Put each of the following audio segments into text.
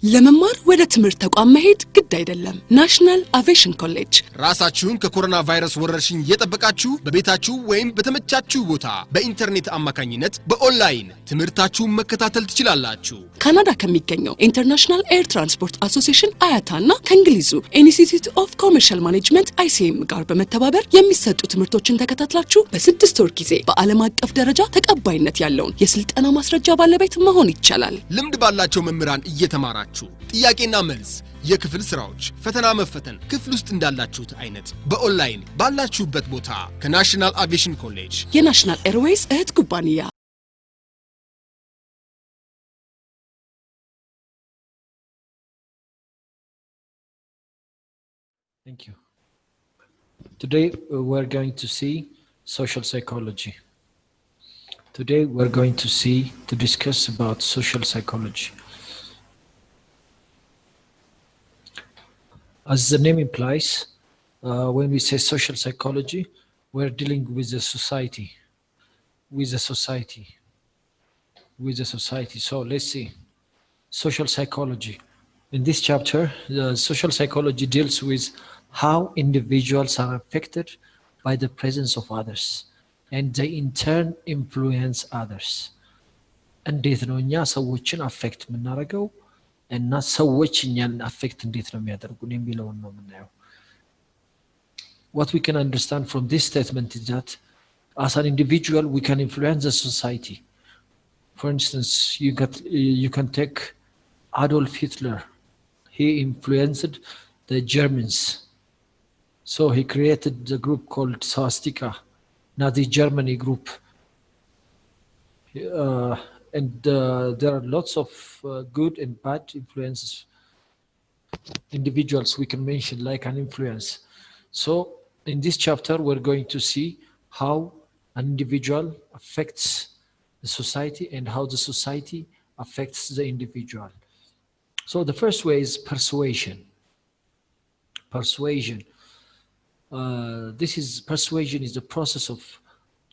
ለመማር ወደ ትምህርት ተቋም መሄድ ግድ አይደለም። ናሽናል አቪዬሽን ኮሌጅ ራሳችሁን ከኮሮና ቫይረስ ወረርሽኝ እየጠበቃችሁ በቤታችሁ ወይም በተመቻችሁ ቦታ በኢንተርኔት አማካኝነት በኦንላይን ትምህርታችሁን መከታተል ትችላላችሁ። ካናዳ ከሚገኘው ኢንተርናሽናል ኤር ትራንስፖርት አሶሲዬሽን አያታና ከእንግሊዙ ኢንስቲትዩት ኦፍ ኮመርሻል ማኔጅመንት ICM ጋር በመተባበር የሚሰጡ ትምህርቶችን ተከታትላችሁ በ6 ወር ጊዜ በዓለም አቀፍ ደረጃ ተቀባይነት ያለውን የስልጠና ማስረጃ ባለቤት መሆን ይቻላል። ልምድ ባላቸው መምህራን እየተማራችሁ ጥያቄና መልስ የክፍል ስራዎች ፈተና መፈተን ክፍል ውስጥ እንዳላችሁት አይነት በኦንላይን ባላችሁበት ቦታ ከናሽናል አቪዬሽን ኮሌጅ የናሽናል ኤርዌይስ እህት ኩባንያ Thank you. Today we're going to see social psychology. Today we're going to discuss about social psychology. As the name implies, when we say social psychology, we're dealing with the society, So let's see, social psychology. In this chapter, the social psychology deals with how individuals are affected by the presence of others, and they in turn influence others. እንዴት ነው እኛ ሰዎችን አፌክት የምናደርገው እና ሰዎች እኛን አፌክት እንዴት ነው የሚያደርጉን የሚለውን ነው የምናየው። What we can understand from this statement is that as an individual we can influence the society. For instance, you can take Adolf Hitler. He influenced the Germans. So he created the group called Swastika, Nazi Germany group. And there are lots of good and bad influences, individuals we can mention like an influence. So in this chapter we're going to see how an individual affects the society and how the society affects the individual. So the first way is persuasion. Persuasion is the process of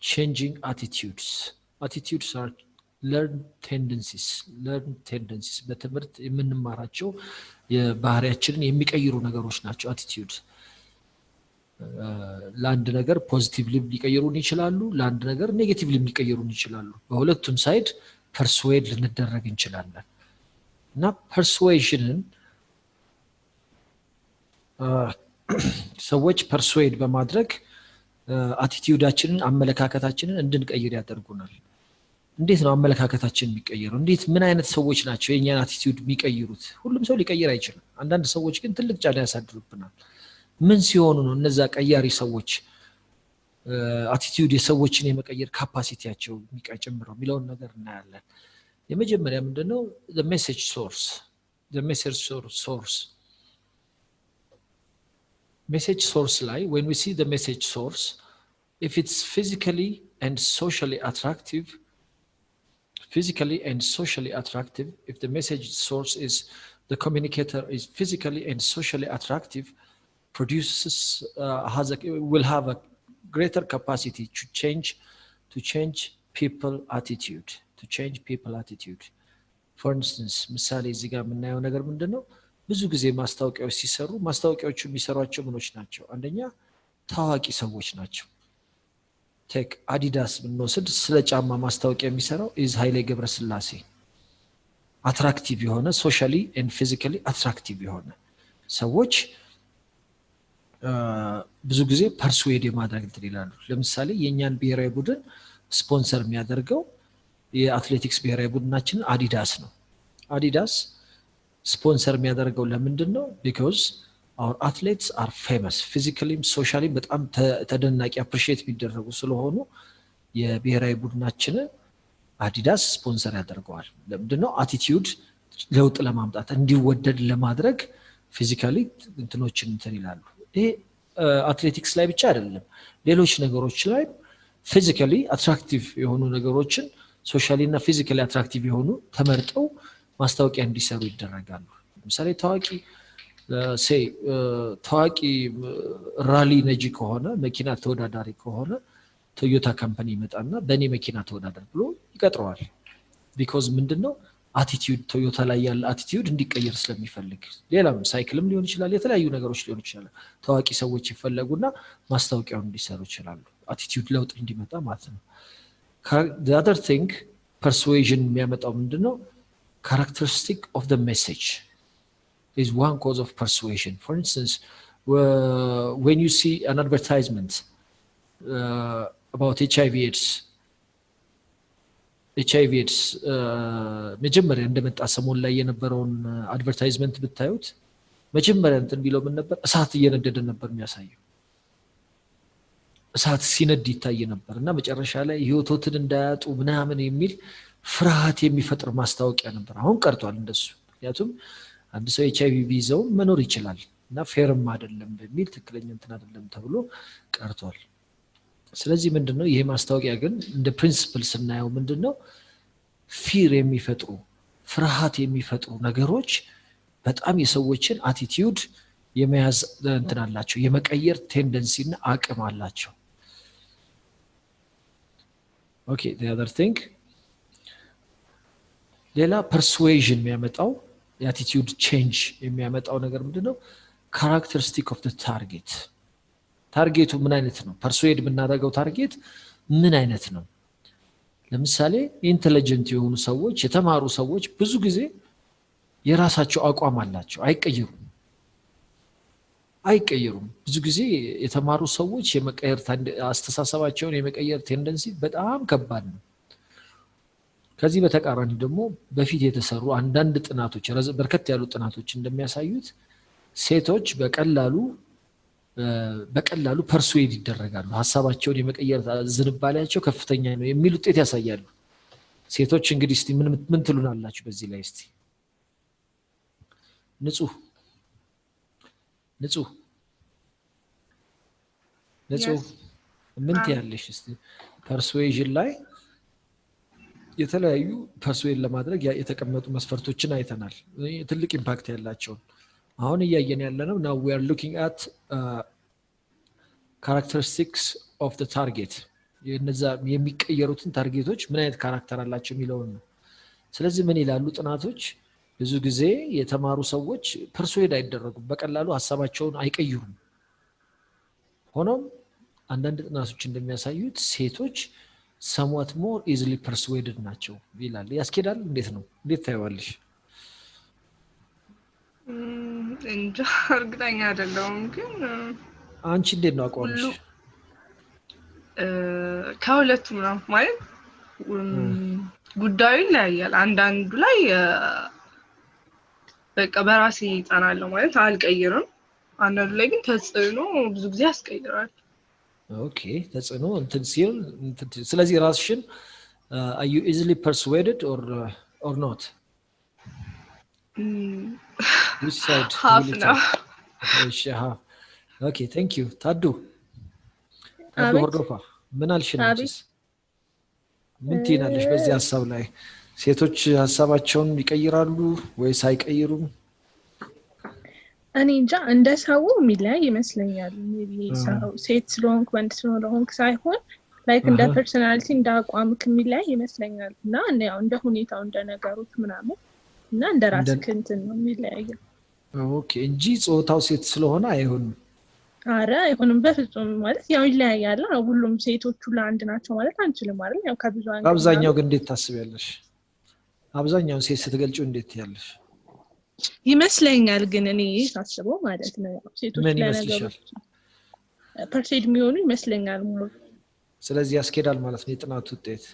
changing attitudes. Attitudes are learned tendencies. በትምህርት የምንማራቸው የባህሪያችንን የሚቀይሩ ነገሮች ናቸው። attitudes ለአንድ ነገር ፖዚቲቭሊ ሊቀይሩን ይችላሉ፣ ለአንድ ነገር ኔጌቲቭሊ ሊቀይሩን ይችላሉ። በሁለቱም ሳይድ ፐርስዌድ ልንደረግ እንችላለን። እና ፐርስዌሽንን ሰዎች ፐርስዌድ በማድረግ አቲቲዩዳችንን አመለካከታችንን እንድንቀይር ያደርጉናል። እንዴት ነው አመለካከታችን የሚቀየረው? እንዴት ምን አይነት ሰዎች ናቸው የኛን አቲቲዩድ የሚቀይሩት? ሁሉም ሰው ሊቀይር አይችልም። አንዳንድ ሰዎች ግን ትልቅ ጫና ያሳድሩብናል። ምን ሲሆኑ ነው እነዛ ቀያሪ ሰዎች አቲቲዩድ የሰዎችን የመቀየር ካፓሲቲያቸው የሚጨምረው የሚለውን ነገር እናያለን። የመጀመሪያ ምንድነው? the message source. Message source ላይ when we see the message source, if it's physically and socially attractive, if the message source is the communicator is physically and socially attractive, will have a greater capacity to change people attitude. For instance, ምሳሌ እዚህ ጋር የምናየው ነገር ምንድነው? ብዙ ጊዜ ማስታወቂያዎች ሲሰሩ ማስታወቂያዎቹ የሚሰሯቸው ምኖች ናቸው? አንደኛ ታዋቂ ሰዎች ናቸው። ቴክ አዲዳስ ብንወስድ ስለ ጫማ ማስታወቂያ የሚሰራው ኃይሌ ገብረስላሴ። አትራክቲቭ የሆነ ሶሻሊ ኤንድ ፊዚካሊ አትራክቲቭ የሆነ ሰዎች ብዙ ጊዜ ፐርስዌድ የማድረግ እንትን ይላሉ። ለምሳሌ የኛን ብሔራዊ ቡድን ስፖንሰር የሚያደርገው የአትሌቲክስ ብሔራዊ ቡድናችን አዲዳስ ነው። አዲዳስ ስፖንሰር የሚያደርገው ለምንድን ነው? because our athletes are famous, physically socially በጣም ተደናቂ አፕሪሺየት የሚደረጉ ስለሆኑ የብሔራዊ ቡድናችን አዲዳስ ስፖንሰር ያደርገዋል። ለምንድን ነው? አቲቲዩድ ለውጥ ለማምጣት እንዲወደድ ለማድረግ ፊዚካሊ እንትኖችን እንትን ይላሉ። ይሄ አትሌቲክስ ላይ ብቻ አይደለም፣ ሌሎች ነገሮች ላይ ፊዚካሊ አትራክቲቭ የሆኑ ነገሮችን ሶሻሊ እና ፊዚካሊ አትራክቲቭ የሆኑ ተመርጠው ማስታወቂያ እንዲሰሩ ይደረጋሉ። ለምሳሌ ታዋቂ ራሊ ነጂ ከሆነ መኪና ተወዳዳሪ ከሆነ ቶዮታ ካምፓኒ ይመጣና በእኔ መኪና ተወዳደር ብሎ ይቀጥረዋል። because ምንድነው አቲቲዩድ ቶዮታ ላይ ያለ አቲቲዩድ እንዲቀየር ስለሚፈልግ ሌላም ሳይክልም ሊሆን ይችላል የተለያዩ ነገሮች ሊሆን ይችላል ታዋቂ ሰዎች ይፈለጉና ማስታወቂያውን እንዲሰሩ ይችላሉ አቲቲዩድ ለውጥ እንዲመጣ ማለት ነው the other thing persuasion የሚያመጣው ምንድነው characteristic of the message is one cause of persuasion for instance when you see an advertisement about HIV AIDS መጀመሪያ እንደመጣ ሰሞን ላይ የነበረውን አድቨርታይዝመንት ብታዩት መጀመሪያ እንትን ቢለው ምን ነበር እሳት እየነደደ ነበር የሚያሳየው እሳት ሲነድ ይታይ ነበርና መጨረሻ ላይ ህይወቶትን እንዳያጡ ምናምን የሚል ፍርሃት የሚፈጥር ማስታወቂያ ነበር አሁን ቀርቷል እንደሱ ምክንያቱም አንድ ሰው HIV ቢይዘው መኖር ይችላል እና ፌርም አይደለም በሚል ትክክለኛ እንትን አይደለም ተብሎ ቀርቷል ስለዚህ ምንድነው ይሄ ማስታወቂያ ግን እንደ ፕሪንሲፕል ስናየው ምንድነው ፊር የሚፈጥሩ ፍርሃት የሚፈጥሩ ነገሮች በጣም የሰዎችን አቲቲዩድ የመያዝ እንትን አላቸው የመቀየር ቴንደንሲ እና አቅም አላቸው ኦኬ the other thing ሌላ persuasion የሚያመጣው የአቲቲዩድ ቼንጅ የሚያመጣው ነገር ምንድነው characteristic of the target ታርጌቱ ምን አይነት ነው ፐርሱዌድ የምናደርገው ታርጌት ምን አይነት ነው ለምሳሌ ኢንተለጀንት የሆኑ ሰዎች የተማሩ ሰዎች ብዙ ጊዜ የራሳቸው አቋም አላቸው አይቀየሩም ብዙ ጊዜ የተማሩ ሰዎች የመቀየር አስተሳሰባቸውን የመቀየር ቴንደንሲ በጣም ከባድ ነው ከዚህ በተቃራኒ ደግሞ በፊት የተሰሩ አንዳንድ ጥናቶች በርከት ያሉ ጥናቶች እንደሚያሳዩት ሴቶች በቀላሉ ፐርሱዌድ ይደረጋሉ ሐሳባቸውን የመቀየር ዝንባሌያቸው ከፍተኛ ነው የሚል ውጤት ያሳያሉ ሴቶች እንግዲህ እስቲ ምን ትሉናላችሁ በዚህ ላይ እስቲ ንጹህ ምን ትያለሽ እስቲ persuasion ላይ የተለያዩ persuade ለማድረግ የተቀመጡ መስፈርቶችን አይተናል ትልቅ ኢምፓክት ያላቸው አሁን እያየን ያለነው now we are looking at characteristics of the target የነዛ የሚቀየሩትን ታርጌቶች ምን አይነት ካራክተር አላቸው የሚለው ነው ስለዚህ ምን ይላሉ ጥናቶች ብዙ ጊዜ የተማሩ ሰዎች persuade አይደረጉም በቀላሉ ሐሳባቸውን አይቀይሩም ሆኖም አንዳንድ ጥናቶች እንደሚያሳዩት ሴቶች somewhat more easily persuaded ናቸው ይላል ያስኬዳል እንዴት ታይዋለሽ እንጃ እርግጠኛ አይደለሁም ግን አንቺ እንዴት ነው አቋምሽ ከሁለቱም ነው ማለት ጉዳዩ ላይ ያለ አንዳንዱ ላይ በቃ በራሴ ጣናለሁ ማለት አልቀይርም አንዳንዱ ላይ ግን ተጽዕኖ ብዙ ጊዜ ያስቀይራል ኦኬ ተጽዕኖ እንትን ሲል ስለዚህ ራስሽን are you easily persuaded or not which side half now half okay thank you ታዱ ወርዶፋ ምን አልሽነችስ ምን ትይናለሽ በዚህ ሐሳብ ላይ ሴቶች ሐሳባቸውን ይቀይራሉ ወይስ አይቀይሩም እኔ እንጃ እንደ ሰው የሚለያይ ይመስለኛል ሰው ሴት ስለሆንክ ወንድ ስለሆንክ ሳይሆን ላይክ እንደ ፐርሰናሊቲ እንደ አቋምክ የሚለያይ ይመስለኛል እና ያው እንደ ሁኔታው እንደ ነገሮች ምናምን እና እንደ ራስክ እንትን ነው የሚለያየው ኦኬ እንጂ ጾታው ሴት ስለሆነ አይሆንም አረ አይሆንም በፍጹም ማለት ያው ይለያያል ሁሉም ሴቶች ሁሉ አንድ ናቸው ማለት አንችልም አይደል ያው ከብዙ አንድ አብዛኛው ግን እንዴት ታስቢያለሽ አብዛኛው ሴት ስትገልጪው እንዴት ያለሽ ይመስለኛል ግን እኔ ሳስበው ማለት ነው ያው ሴቶች ለነገሮች ፐርሴድ የሚሆኑ ይመስለኛል ስለዚህ ያስኬዳል ማለት ነው የጥናቱ ውጤት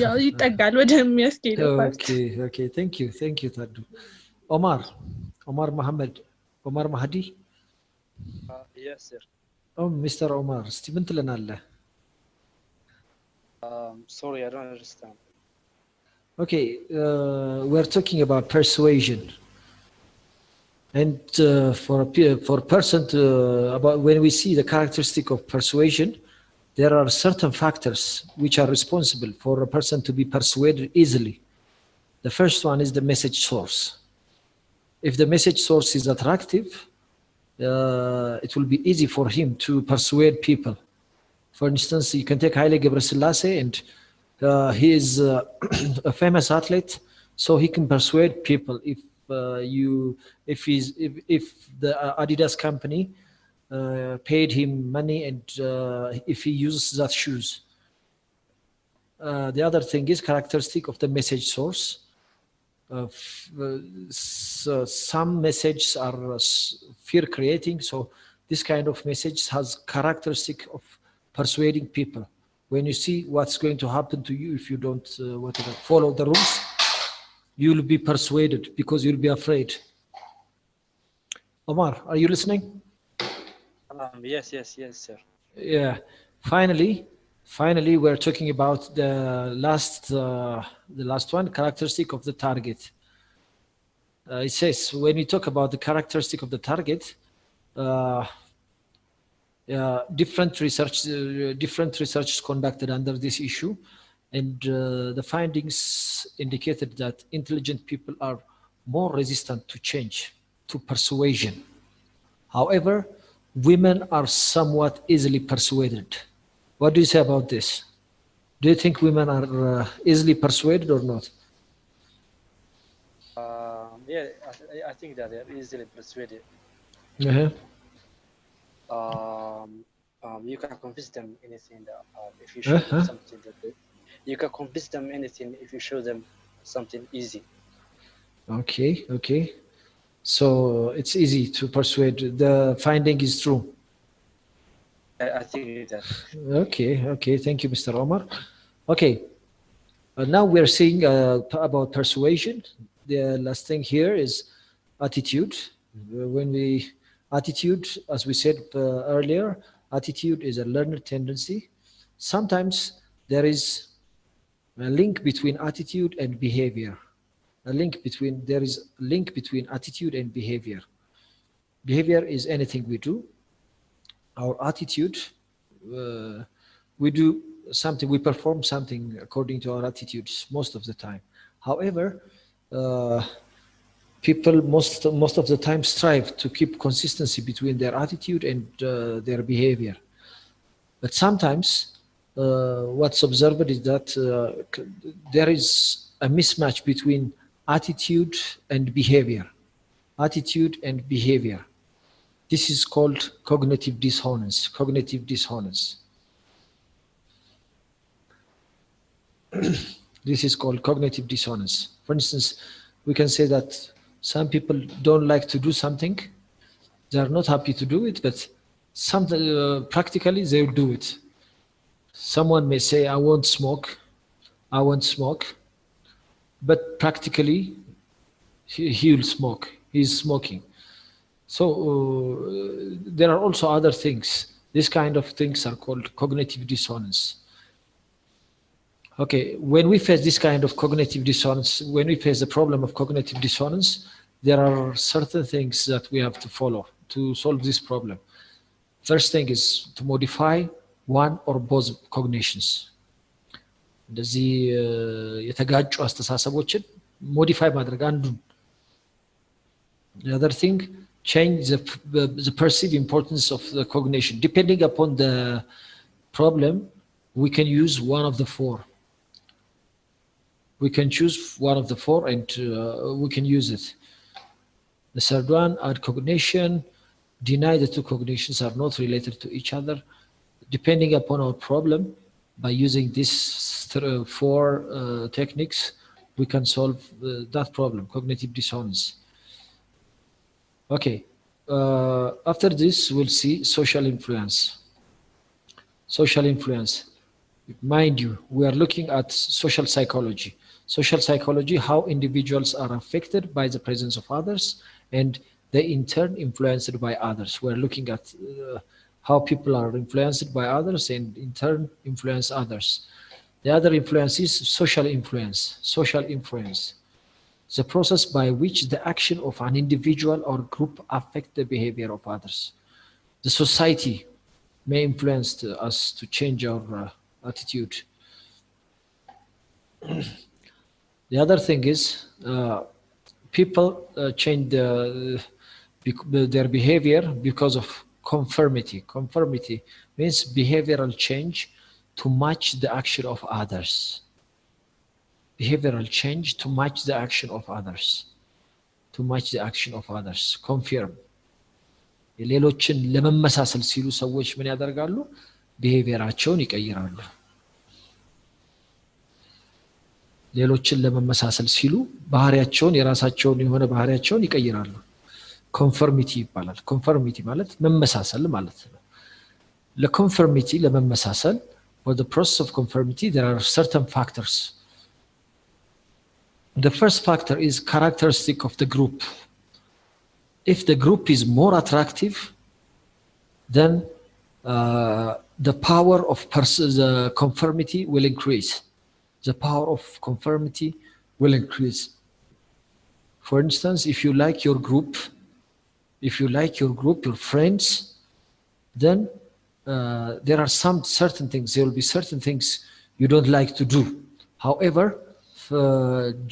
ያው ይጠጋል ወደሚያስኬደው ኦኬ thank you ታዱ ኦማር መሐመድ ኦማር ማህዲ yes sir ሚስተር ኦማር እስቲ ምን ትለናለህ sorry I don't understand okay we're talking about persuasion and for a person to about when we see the characteristic of persuasion there are certain factors which are responsible for a person to be persuaded easily the first one is the message source if the message source is attractive it will be easy for him to persuade people for instance you can take Haile Gebrselassie and He is a famous athlete, so he can persuade people. If the Adidas company paid him money, and if he uses that shoes. The other thing is characteristic of the message source. So some messages are fear creating, so this kind of message has characteristic of persuading people. When you see what's going to happen to you if you don't follow the rules, you'll be persuaded because you'll be afraid. Omar, are you listening? Yes, sir. Yeah. Finally, we're talking about the last one, characteristic of the target. It says when we talk about the characteristic of the target, different research is conducted under this issue, and the findings indicated that intelligent people are more resistant to change, to persuasion. However, women are somewhat easily persuaded. What do you say about this? Do you think women are easily persuaded or not? Yeah, I think that they're easily persuaded. Uh-huh. You can convince them anything that if you show them something you can convince them anything if you show them something easy. Okay. So it's easy to persuade. The finding is true. I think that. Okay. Thank you, Mr. Omar. Okay. Now we're seeing about persuasion. The last thing here is attitude. Attitude, as we said earlier, attitude is a learned tendency. Sometimes there is a link between attitude and behavior. There is a link between attitude and behavior. Behavior is anything we do. Our attitude, we do something, we perform something according to our attitudes most of the time. However, people most of the time strive to keep consistency between their attitude and their behavior. But sometimes what's observed is that there is a mismatch between attitude and behavior. Attitude and behavior. This is called cognitive dissonance. This is called cognitive dissonance. For instance, we can say that some people don't like to do something. They are not happy to do it, but practically they'll do it. Someone may say, I won't smoke, but practically he'll smoke. He's smoking. So there are also other things. This kind of things are called cognitive dissonance. Okay, when we face this kind of cognitive dissonance, when we face the problem of cognitive dissonance, there are certain things that we have to follow to solve this problem. First thing is to modify one or both cognitions. እንደዚህ የተጋጩ አስተሳሰቦችን ሞዲፋይ ማድረግ አንዱን። The other thing, change the perceived importance of the cognition. Depending upon the problem, we can use one of the four. We can choose one of the four and we can use it. The third one, add cognition, deny the two cognitions are not related to each other. Depending upon our problem, by using these four techniques, we can solve that problem, cognitive dissonance. Okay, after this, we'll see social influence. Social influence. Mind you, we are looking at social psychology. Social psychology, how individuals are affected by the presence of others and they in turn influenced by others. We're looking at how people are influenced by others and in turn influence others. The other influence is social influence. Social influence. The process by which the action of an individual or group affect the behavior of others. The society may influence us to change our attitude. The other thing is people change their behavior because of conformity. Conformity means behavioral change to match the action of others. behavioral change to match the action of others. To match the action of others. Confirm. ሌሎችን ለመመሳሰል ሲሉ ሰዎች ምን ያደርጋሉ? ቢሄቪየራቸውን ይቀይራሉ። ሌሎችን ለመመሳሰል ሲሉ ባህሪያቸውን የራሳቸውን የሆነ ባህሪያቸውን ይቀይራሉ። ኮንፎርሚቲ ይባላል። ኮንፎርሚቲ ማለት መመሳሰል ማለት ነው። ለኮንፎርሚቲ ለመመሳሰል for the process of conformity there are certain factors. The first factor is characteristic of the group. If the group is more attractive, then the power of the conformity will increase. The power of conformity will increase. For instance, if you like your group, your friends, then there are some certain things. There will be certain things you don't like to do. However,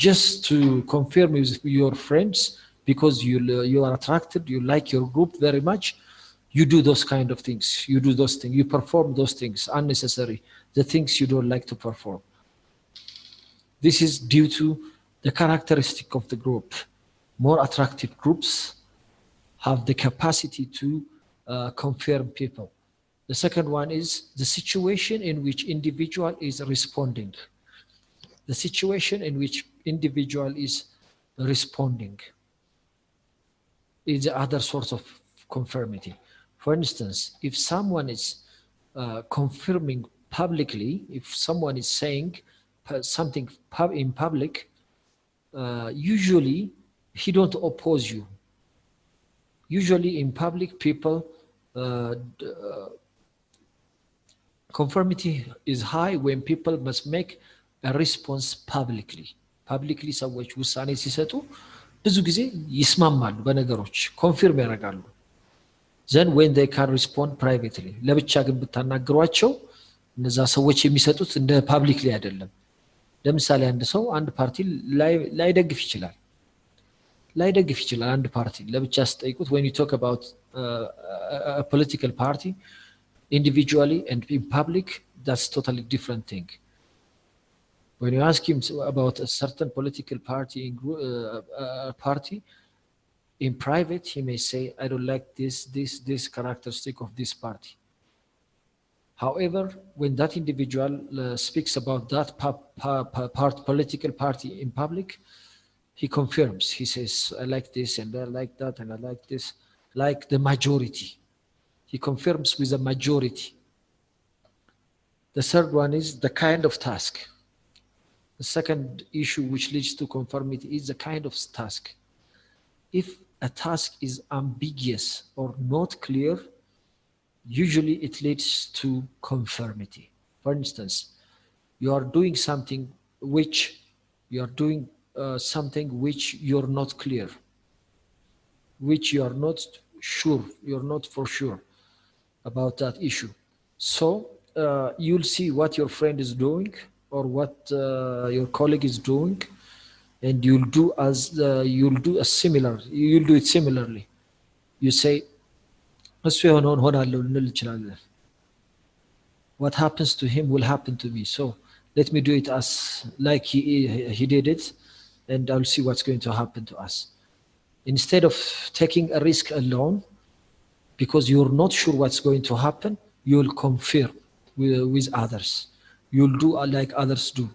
just to confirm with your friends, because you are attracted, you like your group very much, you do those kind of things. You do those things. You perform those things unnecessary. The things you don't like to perform. This is due to the characteristic of the group. More attractive groups have the capacity to confirm people. The second one is the situation in which individual is responding. The situation in which individual is responding is the other source of conformity. For instance, if someone is confirming publicly, if someone is saying something in public, usually he don't oppose you. Usually in public, people conformity is high when people must make a response publicly. Publicly ሰዎች ውሳኔ ሲሰጡ ብዙ ጊዜ ይስማማሉ በነገሮች ኮንፊርም ያደርጋሉ። then when they can respond privately ለብቻ ግን ብታናግሯቸው እነዛ ሰዎች የሚሰጡት እንደ ፓብሊክሊ አይደለም። ለምሳሌ አንድ ሰው አንድ ፓርቲ ላይደግፍ ይችላል አንድ ፓርቲ ለብቻ ስጠይቁት when you talk about a political party individually and in public, that's totally different thing. When you ask him about a certain political party in private, he may say, I don't like this characteristic of this party. However, when that individual speaks about that political party in public, he confirms. He says, I like this and I like that and I like this, like the majority. He confirms with a majority. The third one is the kind of task. The second issue which leads to conformity is the kind of task. If a task is ambiguous or not clear, usually it leads to conformity. For instance, you are doing something which you're not clear, which you are not sure, you're not for sure about that issue. So you'll see what your friend is doing or what your colleague is doing, and you'll do it similarly. You say, what happens to him will happen to me. So let me do it as like he did it, and I'll see what's going to happen to us. Instead of taking a risk alone, because you're not sure what's going to happen, you'll confirm with others. You'll do like others do.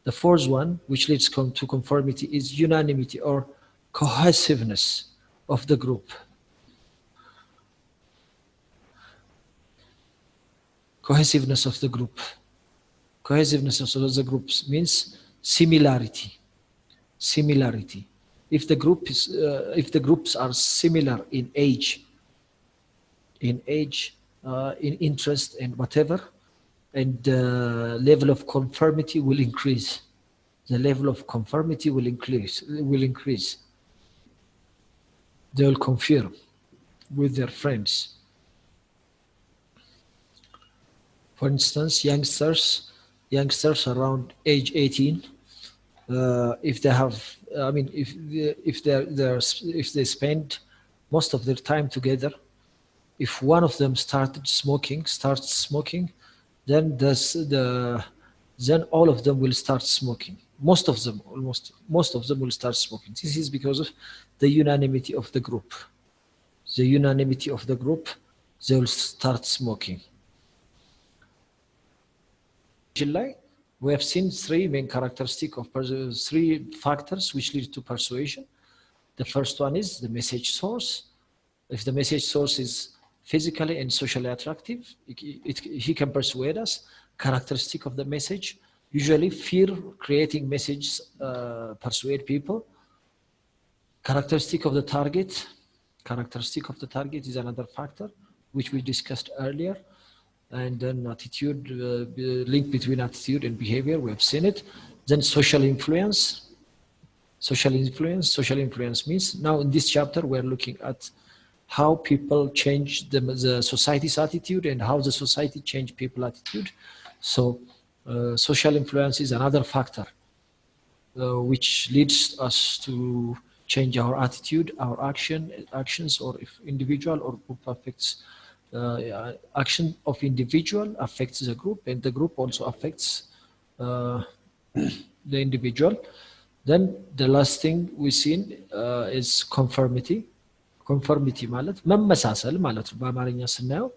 The fourth one, which leads to conformity, is unanimity or cohesiveness of the group. Cohesiveness of the group. Cohesiveness of the groups means similarity. Similarity. If the groups are similar in age, in interest and whatever, and the level of conformity will increase. The level of conformity will increase. They will confirm with their friends. For instance, youngsters around age 18, if they spend most of their time together, if one of them starts smoking, then all of them will start smoking. most of them will start smoking. This is because of the unanimity of the group. The unanimity of the group, they will start smoking. July, we have seen three main characteristics of three factors which lead to persuasion. The first one is the message source. If the message source is physically and socially attractive, he can persuade us. Characteristic of the message, usually fear-creating messages persuade people. Characteristic of the target. Characteristic of the target is another factor which we discussed earlier. And then attitude, link between attitude and behavior, we have seen it. Then social influence. Social influence means, now in this chapter we're looking at how people change the society's attitude and how the society change people's attitude. So social influence is another factor which leads us to change our attitude, our actions, or if individual or group affects action of individual affects the group, and the group also affects the individual. Then the last thing we've seen is conformity. Conformity ማለት መመሳሰል ማለት ነው። በአማርኛ ስናየው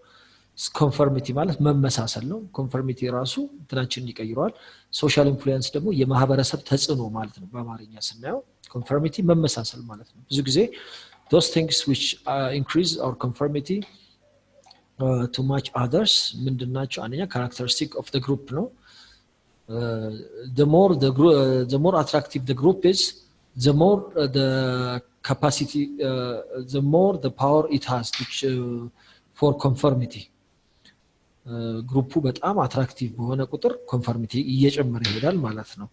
ኮንፎርሚቲ ማለት መመሳሰል ነው። ኮንፎርሚቲ ራሱ እንትናችንን ይቀይረዋል። ሶሻል ኢንፍሉዌንስ ደግሞ የማህበረሰብ ተጽዕኖ ማለት ነው። በአማርኛ ስናየው ኮንፎርሚቲ መመሳሰል ማለት ነው። ብዙ ጊዜ those things which increase our conformity to match others ምንድናቸው? አንደኛ characteristic of the group ነው። the more attractive the group is, the more the capacity, the more the power it has for conformity. ግሩፑ በጣም አትራክቲቭ በሆነ ቁጥር ኮንፎርሚቲ እየጨመረ ይሄዳል ማለት ነው።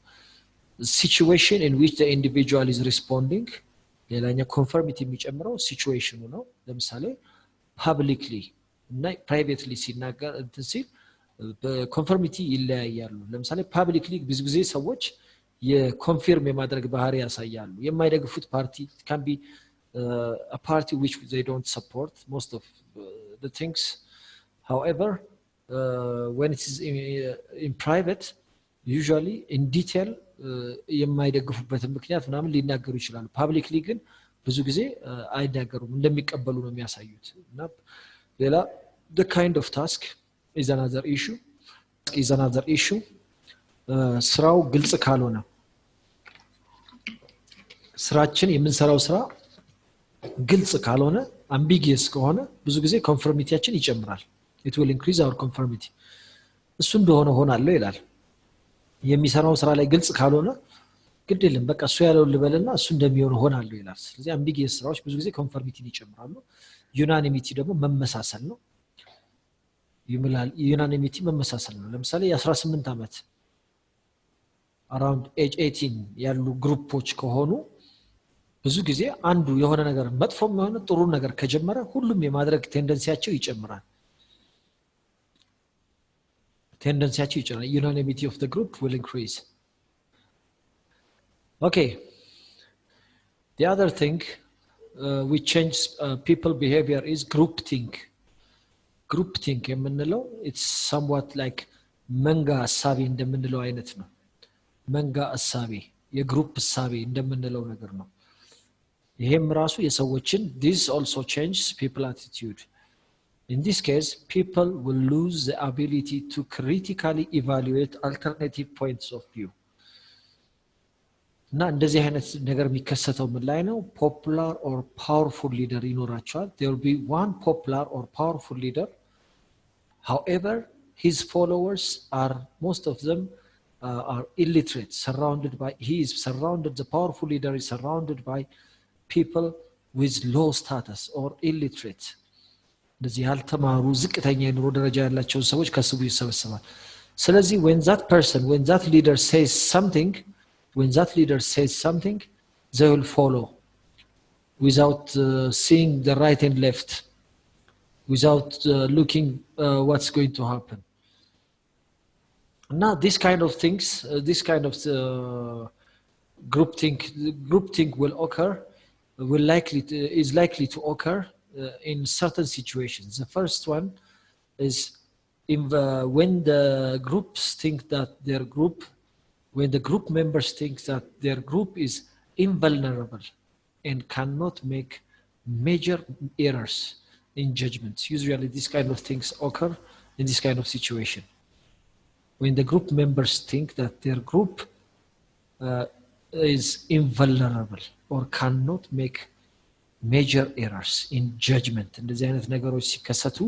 situation in which the individual is responding, ሌላኛው ኮንፎርሚቲ የሚጨምረው ሲቹዌሽኑ ነው። ለምሳሌ ፐብሊክሊ እና ፕራይቬትሊ ሲናገር እንትን ሲል በኮንፎርሚቲ ይለያያሉ። ለምሳሌ ፐብሊክሊ ብዙ ጊዜ ሰዎች የኮንፊርም የማድረግ ባህሪ ያሳያሉ። የማይደግፉት ፓርቲ can be a party which they don't support most of the things. However, when it is in private, usually in detail የማይደግፉበትን ምክንያት ምናምን ሊናገሩ ይችላሉ። ፐብሊክሊ ግን ብዙ ጊዜ አይናገሩም፣ እንደሚቀበሉ ነው የሚያሳዩት። እና ሌላ the kind of task is another issue. ስራው ግልጽ ካልሆነ፣ ስራችን የምንሰራው ስራ ግልጽ ካልሆነ፣ አምቢጊየስ ከሆነ ብዙ ጊዜ ኮንፎርሚቲያችን ይጨምራል። it will increase our conformity. እሱ እንደሆነ ሆናለሁ ይላል። የሚሰራው ስራ ላይ ግልጽ ካልሆነ ግድ የለም በቃ እሱ ያለውን ልበልና እሱ እንደሚሆን ሆናለሁ ይላል። ስለዚህ አምቢጊየስ ስራዎች ብዙ ጊዜ ኮንፎርሚቲን ይጨምራሉ። ዩናኒሚቲ ደግሞ መመሳሰል ነው። ዩናኒሚቲ መመሳሰል ነው። ለምሳሌ የ18 ዓመት around age 18 ያሉ ግሩፖች ከሆኑ ብዙ ጊዜ አንዱ የሆነ ነገር መጥፎም የሆነ ጥሩ ነገር ከጀመረ ሁሉም የማድረግ ቴንደንሲያቸው ይጨምራል። Unanimity of the group will increase. Okay. The other thing which changes people behavior is groupthink. Groupthink የምንለው it's somewhat like መንጋ እሳቤ እንደምንለው አይነት ነው። መንጋ እሳቤ፣ የግሩፕ እሳቤ እንደምንለው ነገር ነው። ይሄም ራሱ የሰዎችን this also changes people attitude. In this case, people will lose the ability to critically evaluate alternative points of view. እና እንደዚህ አይነት ነገር የሚከሰተው ምን ላይ ነው? popular or powerful leader ይኖራቸዋል። There will be one popular or powerful leader. However, his followers are, most of them are illiterate, the powerful leader is surrounded by people with low status or illiterate. እንደዚህ ያልተማሩ ዝቅተኛ የኑሮ ደረጃ ያላቸው ሰዎች ከስቡ ይሰበሰባል። ስለዚህ when that leader says something, they will follow without seeing the right and left, without looking what's going to happen. Now this kind of things, groupthink will occur, is likely to occur in certain situations. The first one is when the groups think that their group when the group members think that their group is invulnerable and cannot make major errors in judgments. Usually these kind of things occur in this kind of situation. When the group members think that their group is invulnerable or cannot make major errors in judgment. እንደዚህ አይነት ነገሮች ሲከሰቱ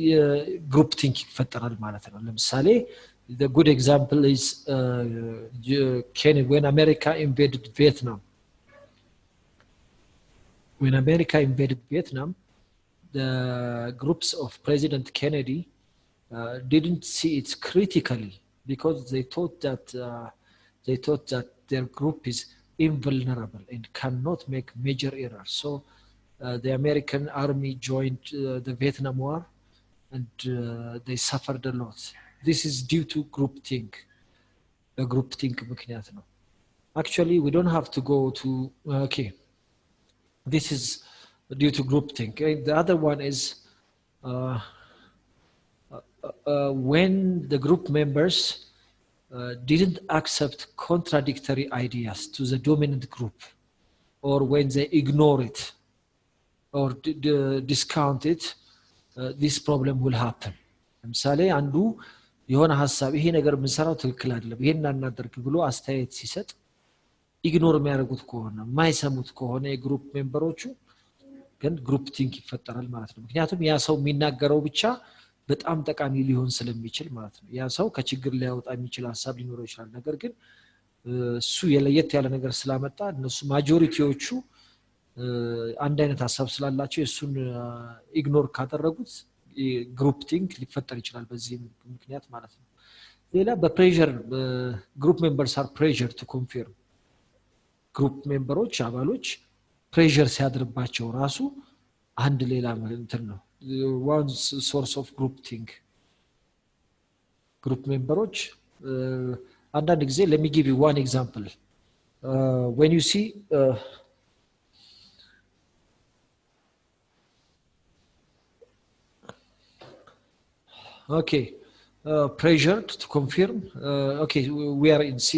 የግሩፕ ቲንኪንግ ይፈጠራል ማለት ነው። ለምሳሌ the good example is when America invaded Vietnam. When America invaded Vietnam, the groups of President Kennedy didn't see it critically because they thought that their group is invulnerable and cannot make major errors. So the American army joined the Vietnam War and they suffered a lot. This is due to groupthink. A groupthink ምክንያት ነው. Actually, we don't have to go to this is due to groupthink. The other one is when the group members didn't accept contradictory ideas to the dominant group, or when they ignore it or discount it, this problem will happen. ለምሳሌ አንዱ የሆነ ሐሳብ ይሄ ነገር ምንሰራው ትክክል አይደለም ይሄን እናደርግ ብሎ አስተያየት ሲሰጥ ኢግኖር የሚያደርጉት ከሆነ ማይሰሙት ከሆነ የግሩፕ ሜምበሮቹ ግን ግሩፕ ቲንክ ይፈጠራል ማለት ነው። ምክንያቱም ያ ሰው የሚናገረው ብቻ በጣም ጠቃሚ ሊሆን ስለሚችል ማለት ነው። ያ ሰው ከችግር ሊያወጣ የሚችል ሐሳብ ሊኖረው ይችላል። ነገር ግን እሱ የለየት ያለ ነገር ስላመጣ እነሱ ማጆሪቲዎቹ አንድ አይነት ሐሳብ ስላላቸው እሱን ኢግኖር ካደረጉት ግሩፕ ቲንክ ሊፈጠር ይችላል በዚህ ምክንያት ማለት ነው። ሌላ በፕሬሸር ግሩፕ ሜምበርስ አር ፕሬሸር ቱ ኮንፊርም ግሩፕ ሜምበሮች አባሎች ፕሬሸር ሲያድርባቸው ራሱ አንድ ሌላ እንትን ነው one source of group think. Group members አንዳንድ ጊዜ let me give you one example. When you see pressured to confirm we are in C.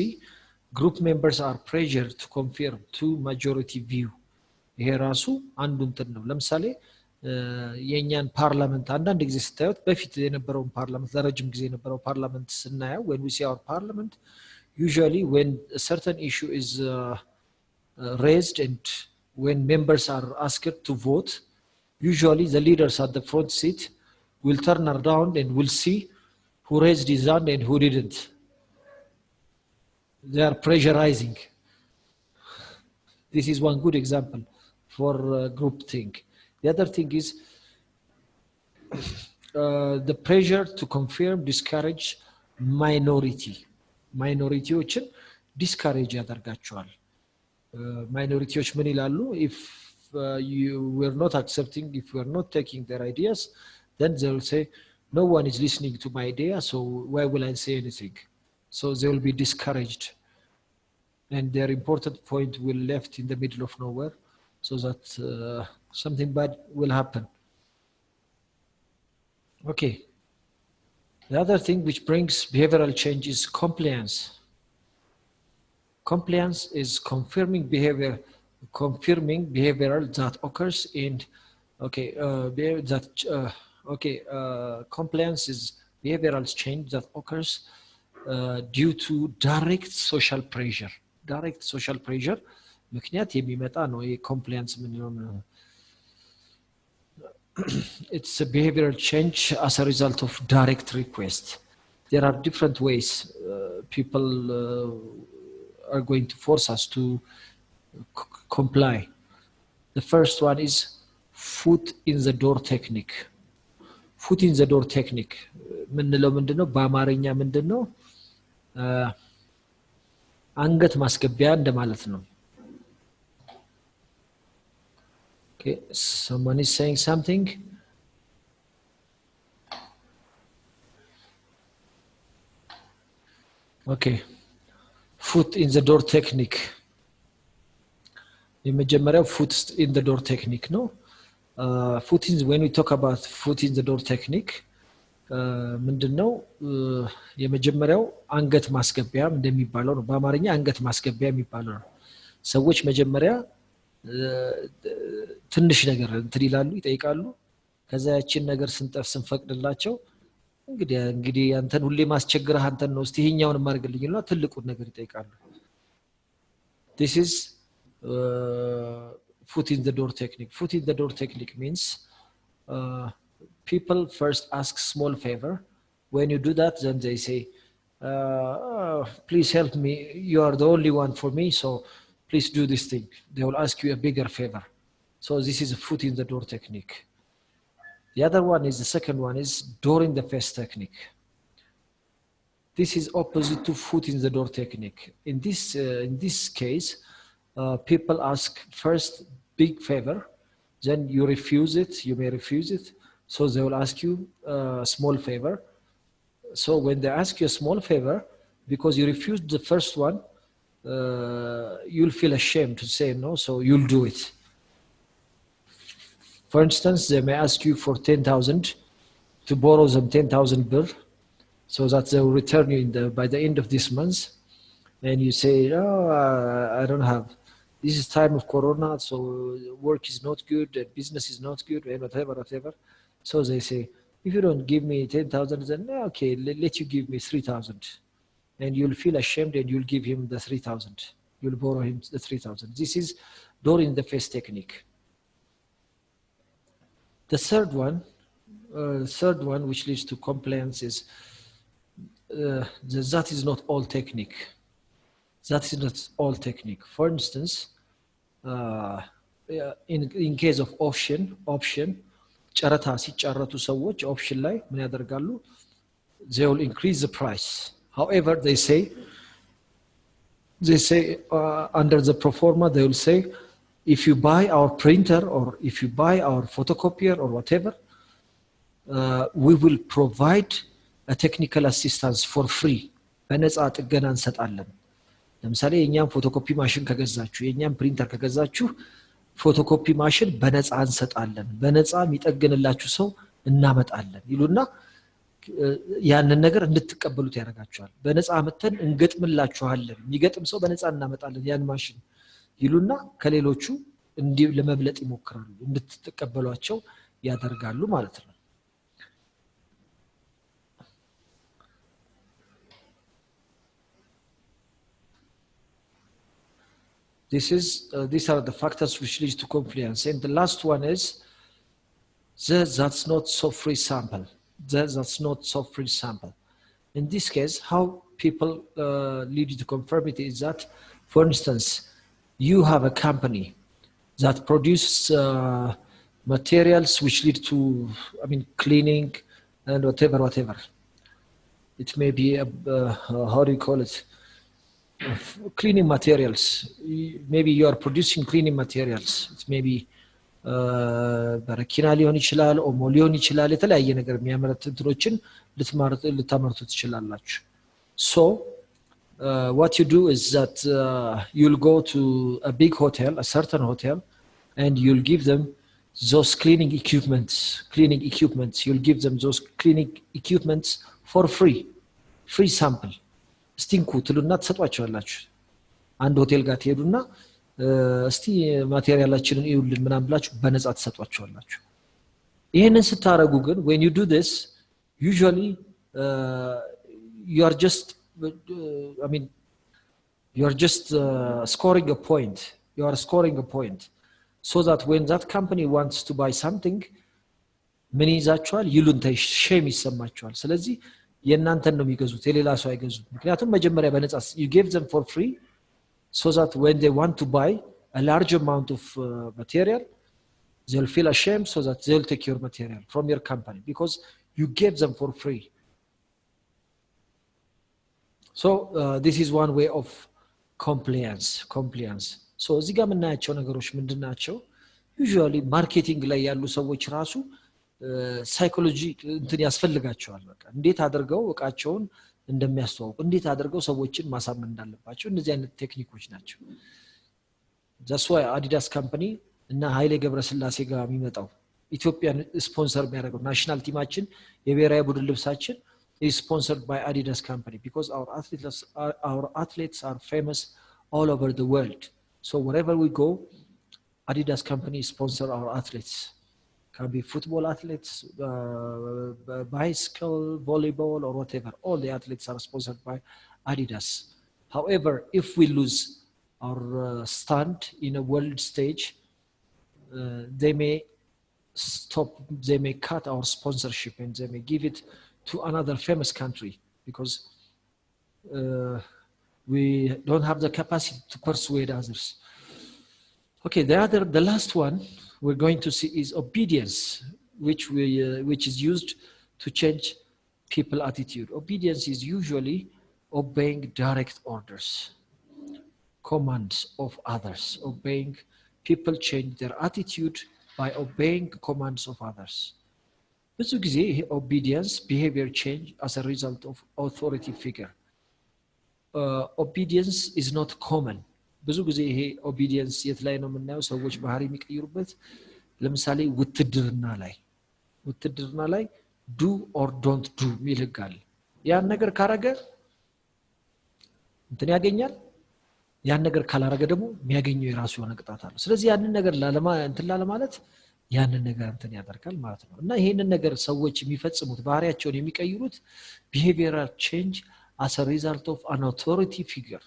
Group members are pressured to confirm to majority view. ይሄ ራሱ አንዱ እንትን ነው። ለምሳሌ የኛን ፓርላመንት አንዳንድ ጊዜ ስታዩት በፊት የነበረው ፓርላመንት ለረጅም ጊዜ የነበረው ፓርላመንት ስናየው when we see our parliament usually when a certain issue is raised and when members are asked to vote usually the leaders at the front seat will turn around and will see who raised his hand and who didn't. They are pressurizing. This is one good example for group think. The other thing is the pressure to confirm discourage minority. Minorityዎችን discourage ያደርጋቸዋል። Minorityዎች ምን ይላሉ? If you were not accepting, if you are not taking their ideas, then they will say, no one is listening to my idea, so why will I say anything? So they will be discouraged. And their important point will left in the middle of nowhere, so that something bad will happen. Okay. The other thing which brings behavioral change is compliance. Compliance is confirming behavioral that occurs in compliance is behavioral change that occurs due to direct social pressure. Direct social pressure ምክንያት የሚመጣ ነው የኮምፕላያንስ ምንለው ነው። It's a behavioral change as a result of direct request. There are different ways people are going to force us to comply. The first one is foot in the door technique. Foot in the door technique ምንለው ምንድነው? በአማርኛ ምንድነው? አንገት ማስገቢያ እንደማለት ነው። Okay, someone is saying something. Okay, foot in the door technique. የመጀመሪያው foot in the door technique ነው። When we talk about foot in the door technique, ምንድነው የመጀመሪያው አንገት ማስገቢያ እንደሚባለው ነው በአማርኛ አንገት ማስገቢያ የሚባለው ነው ሰዎች መጀመሪያ ትንሽ ነገር እንትን ይላሉ ይጠይቃሉ ከዛ ያቺን ነገር ስንፈቅድላቸው እንግዲህ አንተን ሁሌ ማስቸግረህ አንተን ነው እስቲ ይሄኛውን ማርግልኝና ትልቁን ነገር ይጠይቃሉ this is foot in the door technique foot in the door technique means people first ask small favor when you do that then they say please help me you are the only one for me so please do this thing they will ask you a bigger favor so this is a foot in the door technique the other one is the second one is door in the face technique this is opposite to foot in the door technique in this case people ask first big favor then you refuse it you may refuse it so they will ask you a small favor so when they ask you a small favor because you refused the first one you'll feel ashamed to say no so you'll do it for instance they may ask you for 10,000 to borrow them 10,000 birr so that they will return you by the end of this month and you say oh I don't have this is time of corona so work is not good business is not good whatever so they say if you don't give me 10,000 then okay let you give me 3,000 and you'll feel ashamed and you'll give him the 3,000 you'll borrow him the 3,000 this is door in the face technique the third one which leads to compliance is that is not all technique that is not all technique for instance in case of option ጨረታ ሲጫረቱ ሰዎች option ላይ ምን ያደርጋሉ they will increase the price however they say under the pro forma they will say if you buy our printer or if you buy our photocopier or whatever we will provide a technical assistance for free በነፃ ጥገና እንሰጣለን ለምሳሌ የኛም ፎቶኮፒ ማሽን ከገዛችሁ የኛም ፕሪንተር ከገዛችሁ ፎቶኮፒ ማሽን በነፃ እንሰጣለን በነፃ የሚጠግንላችሁ ሰው እናመጣለን ይሉና ያንን ነገር እንድትቀበሉት ያደርጋችኋል በነፃ አመተን እንገጥምላችኋለን የሚገጥም ሰው በነፃ እናመጣለን ያን ማሽን ይሉና ከሌሎቹ እንዲህ ለመብለጥ ይሞክራሉ እንድትቀበሏቸው ያደርጋሉ ማለት ነው these are the factors which lead to compliance and the last one is that's not so free sample that's not so free sample in this case how people lead to conformity is that for instance you have a company that produces materials which lead to cleaning and whatever it may be how do you call it cleaning materials maybe you are producing cleaning materials it may be በረኪና ሊሆን ይችላል ኦሞ ሊሆን ይችላል የተለያየ ነገር የሚያመርቱ እንትሮችን ልታመርቱ ትችላላችሁ so what you do is that you'll go to a big hotel a certain hotel and you'll give them those cleaning equipments you'll give them those cleaning equipments for free sample ስቲንኩ ትሉና ተሰጧቸዋላችሁ አንድ ሆቴል ጋር ትሄዱና እስቲ ማቴሪያላችንን ይውልን ምናምን ብላችሁ በነፃ ተሰጧቸዋላችሁ ይሄንን ስታረጉ ግን when you do this usually you are just scoring a point so that when that company wants to buy something ምን ይዛቸዋል ይሉንታ ሼም ይሰማቸዋል ስለዚህ የናንተን ነው የሚገዙት የሌላ ሰው አይገዙት ምክንያቱም መጀመሪያ በነፃ you gave them for free so that when they want to buy a large amount of material they'll feel ashamed so that they'll take your material from your company because you gave them for free so this is one way of compliance so እዚህ ጋር የምናያቸው ነገሮች ምንድናቸው usually marketing ላይ ያሉ ሰዎች ራሱ ሳይኮሎጂ እንትን ያስፈልጋቸዋል በቃ እንዴት አድርገው እቃቸውን እንደሚያስተዋውቁ እንዴት አድርገው ሰዎችን ማሳመን እንዳለባቸው እነዚህ አይነት ቴክኒኮች ናቸው that's why Adidas company እና ኃይሌ ገብረስላሴ ጋር የሚመጣው ኢትዮጵያን ስፖንሰር የሚያደርገው ናሽናል ቲማችን የብሔራዊ ቡድን ልብሳችን is sponsored by Adidas company because our athletes are famous all over the world. So wherever we go, Adidas company sponsor our athletes. Can be football athletes, bicycle, volleyball, or whatever. All the athletes are sponsored by Adidas. However, if we lose our stand in a world stage, they may stop, they may cut our sponsorship and they may give it to another famous country because we don't have the capacity to persuade others. Okay, the last one we're going to see is obedience, which is used to change people attitude. Obedience is usually obeying direct orders, commands of others. Obeying people change their attitude by obeying commands of others. ብዙ ጊዜ ይሄ obedience behavior change as a result of authority figure. Obedience is not common. ብዙ ጊዜ ይሄ obedience የት ላይ ነው የምናየው ሰዎች ባህሪ የሚቀይሩበት? ለምሳሌ ውትድርና ላይ do or don't do የሚል ህግ አለ። ያን ነገር ካረገ እንትን ያገኛል፣ ያን ነገር ካላረገ ደግሞ የሚያገኘው የራሱ የሆነ ቅጣት አለ። ስለዚህ ያንን ነገር ላለማለት ያንን ነገር እንትን ያደርጋል ማለት ነው። እና ይሄንን ነገር ሰዎች የሚፈጽሙት ባህሪያቸውን የሚቀይሩት behavioral change as a result of an authority figure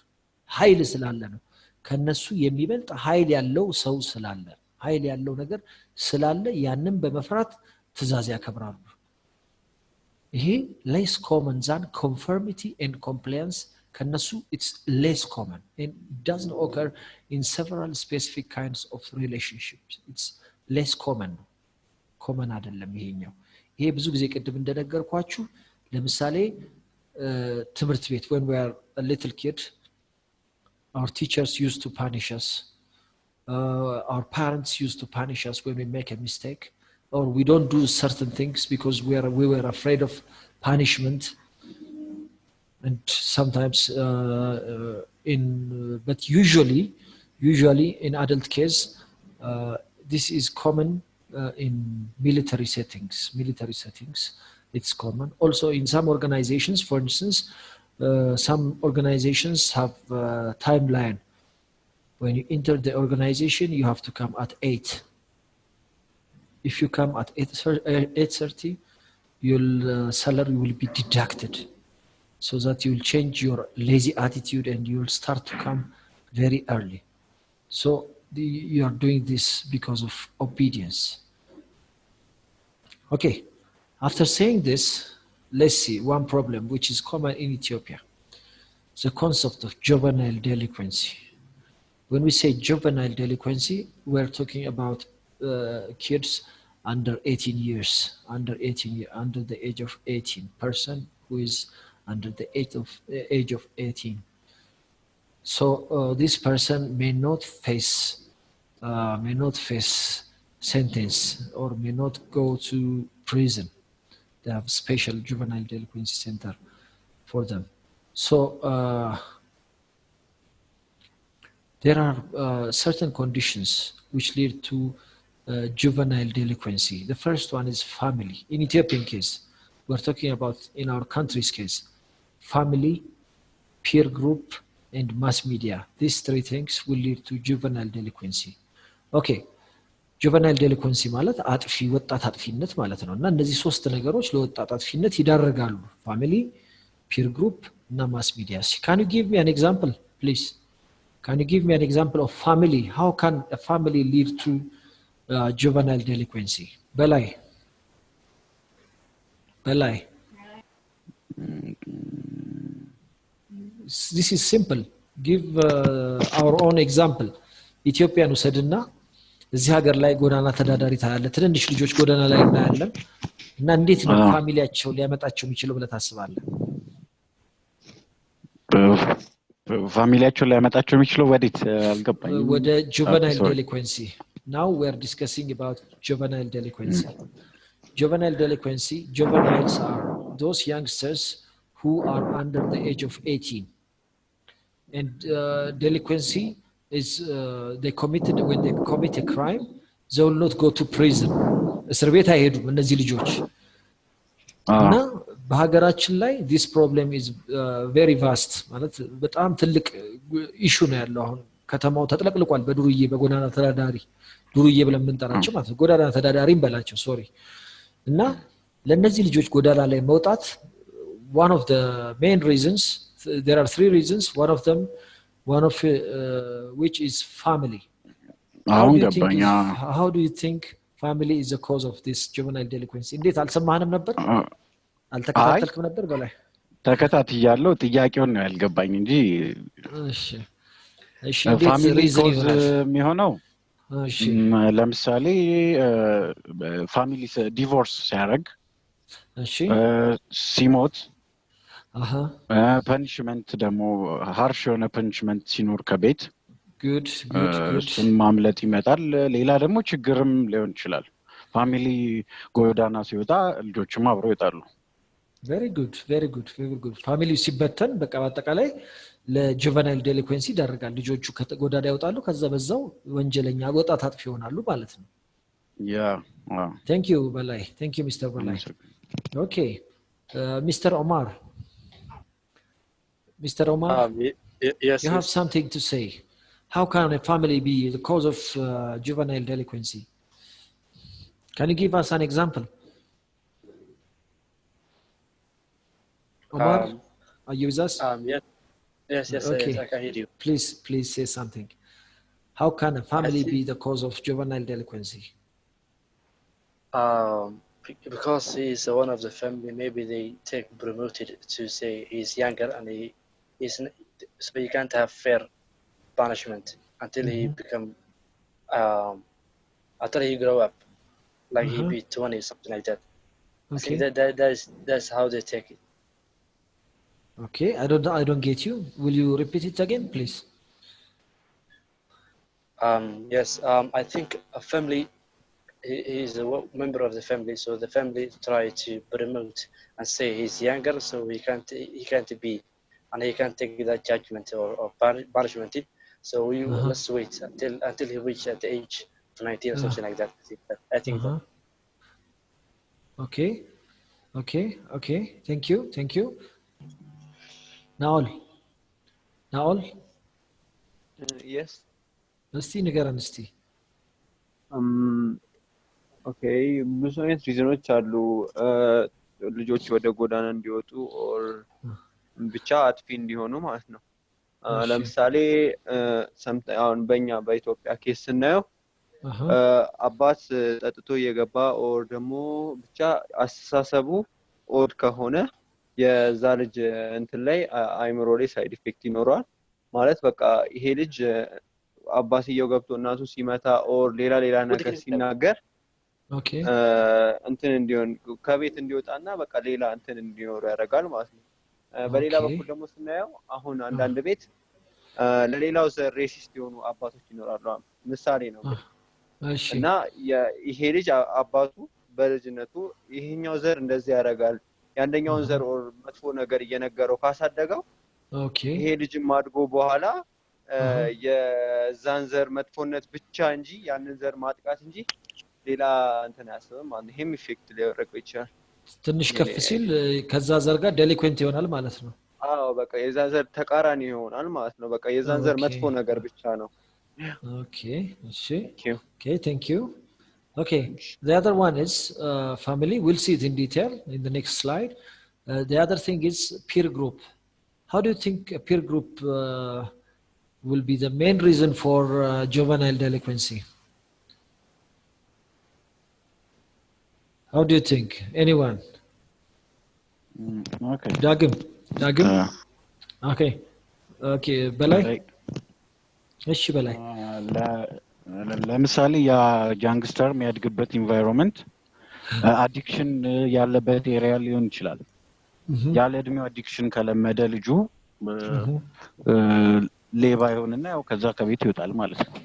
ኃይል ስላለ ነው። ከነሱ የሚበልጥ ኃይል ያለው ሰው ስላለ ኃይል ያለው ነገር ስላለ ያንን በመፍራት ትእዛዝ ያከብራሉ። ይሄ less common than conformity and compliance. ከነሱ it's less common and it doesn't occur in several specific kinds of relationships. It's less common አይደለም ይሄኛው። ይሄ ብዙ ጊዜ ቅድም እንደነገርኳችሁ ለምሳሌ ትምህርት ቤት when we are a little kid, our teachers used to punish us, our parents used to punish us when we make a mistake, or we don't do certain things because we were afraid of punishment. And sometimes but usually in adult case, this is common in military settings. It's common also in some organizations. For instance, some organizations have a timeline. When you enter the organization, you have to come at 8. If you come at 8:30, your salary will be deducted, so that you will change your lazy attitude and you will start to come very early. So you are doing this because of obedience. Okay, after saying this, let's see one problem which is common in Ethiopia, the concept of juvenile delinquency. When we say juvenile delinquency, we're talking about kids under 18 years, under the age of 18, person who is under the age of 18. So this person may not face sentence or may not go to prison. They have special juvenile delinquency center for them. So there are certain conditions which lead to juvenile delinquency. The first one is family. In Ethiopian case, we're talking about in our country's case, family, peer group, and mass media. These three things will lead to juvenile delinquency. Okay, juvenile delinquency ማለት አጥፊ ወጣት አጥፊነት ማለት ነው። እና እነዚህ ሶስት ነገሮች ለወጣት አጥፊነት ይዳረጋሉ። family, peer group እና mass media. Can you give me an example, please? Can you give me an example of family? How can a family lead to juvenile delinquency? በላይ This is simple. Give our own example. ኢትዮጵያን ውሰድና እዚህ ሀገር ላይ ጎዳና ተዳዳሪ ታያለ፣ ትንንሽ ልጆች ጎዳና ላይ እናያለን። እና እንዴት ነው ፋሚሊያቸው ሊያመጣቸው የሚችለው ብለህ ታስባለህ? ፋሚሊያቸው ሊያመጣቸው የሚችለው ወዴት አልገባኝም። ወደ juvenile delinquency. Now we are discussing about juvenile delinquency. Juveniles are those youngsters who are under the age of 18. And delinquency is when they commit a crime, they will not go to prison. እስር ቤት አይሄዱም እነዚህ ልጆች እና በሀገራችን ላይ this problem is very vast ማለት በጣም ትልቅ ኢሹ ነው ያለው አሁን ከተማው ተጥለቅልቋል በዱርዬ በጎዳና ተዳዳሪ ዱርዬ ብለን የምንጠራቸው ማለት ጎዳና ተዳዳሪም በላቸው ሶሪ እና ለነዚህ ልጆች ጎዳና ላይ መውጣት one of the main reasons there are 3 reasons one of which is family how do you think family is the cause of this juvenile delinquency እንዴት አልሰማህንም ነበር አልተከታተልክም ነበር በላይ ተከታትያለሁ ጥያቄውን ነው ያልገባኝ እንጂ እሺ ፋሚሊ ኮዝ የሚሆነው እሺ ለምሳሌ ፋሚሊ ዲቮርስ ሲያደርግ እሺ ሲሞት ፐኒሽመንት ደግሞ ሃርሽ የሆነ ፐኒሽመንት ሲኖር ከቤት good እሱን ማምለጥ ይመጣል ሌላ ደግሞ ችግርም ሊሆን ይችላል ፋሚሊ ጎዳና ሲወጣ ልጆችም አብረው ይወጣሉ very good ፋሚሊ ሲበተን በቃ በአጠቃላይ ለጁቨናይል ዴሊኩዌንሲ ይዳርጋል ልጆቹ ከጎዳና ይወጣሉ ከዛ በዛው ወንጀለኛ ወጣት አጥፊ ይሆናሉ ማለት ነው thank you በላይ thank you Mr. በላይ okay Mr. Omar yes you have something to say how can a family be the cause of juvenile delinquency can you give us an example Omar are you with us yes okay. I can hear you please say something how can a family be the cause of juvenile delinquency because he is one of the family maybe they take promoted to say he's younger and he's so you can't have fair punishment until he become until he grow up like he be 20 something like that okay that's how they take it okay I don't get you will you repeat it again please yes I think a family he is a member of the family so the family try to promote and say he's younger so he can't be and he can't take that judgment or punishment so let's wait until he reach at the age of 19 or something like that I think okay thank you Naol yes እስቲ ንገረን እስቲ ኦኬ ብዙ አይነት ሪዝኖች አሉ ልጆች ወደ ጎዳና እንዲወጡ ኦር ብቻ አጥፊ እንዲሆኑ ማለት ነው ለምሳሌ አሁን በእኛ በኢትዮጵያ ኬስ ስናየው አባት ጠጥቶ የገባ ኦር ደግሞ ብቻ አስተሳሰቡ ኦድ ከሆነ የዛ ልጅ እንትን ላይ አይምሮ ላይ ሳይድ ኢፌክት ይኖራል ማለት በቃ ይሄ ልጅ አባትየው ገብቶ እናቱ ሲመታ ኦር ሌላ ነገር ሲናገር ኦኬ እንትን እንዲሆን ከቤት እንዲወጣና በቃ ሌላ እንትን እንዲኖር ያደርጋል ማለት ነው በሌላ በኩል ደግሞ ስናየው አሁን አንዳንድ ቤት ለሌላው ዘር ሬሲስት የሆኑ አባቶች ይኖራሉ ምሳሌ ነው እሺ እና ይሄ ልጅ አባቱ በልጅነቱ ይሄኛው ዘር እንደዚህ ያደርጋል ያንደኛውን ዘር ኦር መጥፎ ነገር እየነገረው ካሳደገው ኦኬ ይሄ ልጅም አድጎ በኋላ የዛን ዘር መጥፎነት ብቻ እንጂ ያንን ዘር ማጥቃት እንጂ ሌላ እንትን ያስበም ማለት ይሄም ኢፌክት ሊያደርግ ይችላል ትንሽ ከፍ ሲል ከዛ ዘር ጋር ዴሊኩዌንት ይሆናል ማለት ነው አዎ በቃ የዛ ዘር ተቃራኒ ይሆናል ማለት ነው በቃ የዛን ዘር መጥፎ ነገር ብቻ ነው ኦኬ እሺ okay thank you okay the other one is family we'll see it in detail in the next slide the other thing is peer group how do you think a peer group will be the main reason for juvenile delinquency how do you think anyone okay Dagim okay በላይ እሺ በላይ ለምሳሌ ያ ጃንግስተር የሚያድግበት ኢንቫይሮንመንት አዲክሽን ያለበት ኤሪያ ሊሆን ይችላል ያለ እድሜው አዲክሽን ከለመደ ልጁ ሌባ ይሆንና ያው ከዛ ከቤት ይወጣል ማለት ነው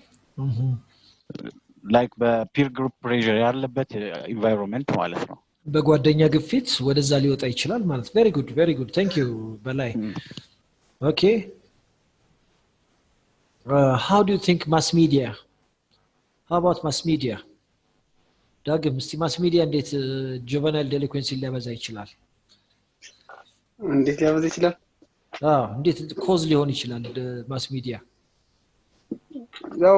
ላይክ በፒር ግሩፕ ፕሬሸር ያለበት ኢንቫይሮንመንት ማለት ነው በጓደኛ ግፊት ወደዛ ሊወጣ ይችላል ማለት very good thank you በላይ okay how do you think mass media how about mass media ዳግም እስቲ ማስ ሚዲያ እንዴት ጁቨናይል ዴሊኩዌንሲ ሊያበዛ ይችላል? እንዴት ሊያበዛ ይችላል? እንዴት ኮዝ ሊሆን ይችላል ማስ ሚዲያ? ያው